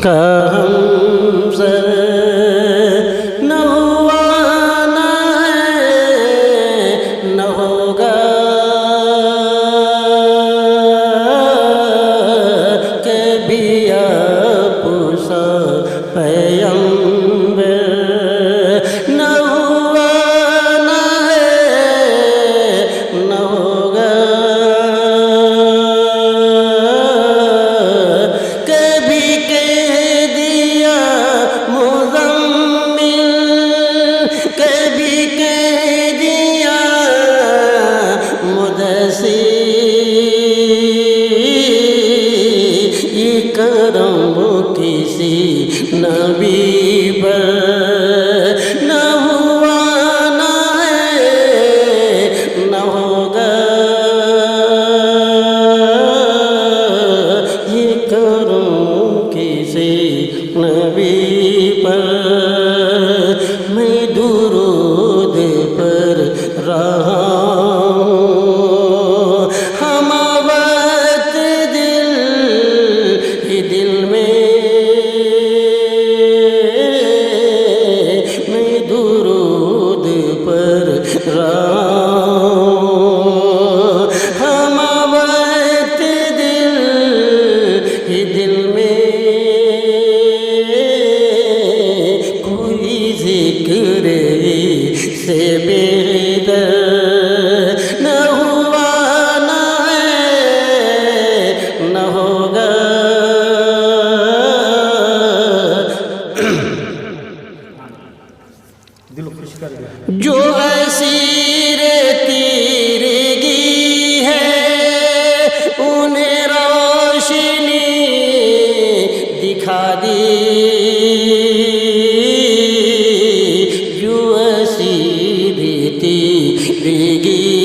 کا ہم سر نہ ہوا نہ ہے نہ ہوگا، کبھی آپ سا پیغمبر نہ ہوا نہ ہے نہ ہوگا، کبھی کہہ دیا مزمل، کبھی کہہ دیا مدثر، یہ کرم کسی نبی پر نہ ہوا نہ ہے نہ ہوگا، یہ کرم کسی نبی پر، میں درود پر رہا ہوں، ہم وقت دل ہی دل میں، میں درود پر رہا ہوں، ہم وقت دل ہی دل میں، کوئی ذکر سے بےدر نہ ہوا نہ ہے نہ ہوگا، دل خوش کر گیا۔ جو اسیر تیرگی ہے انہیں روشنی دکھا دی، جو اسیر تیرگی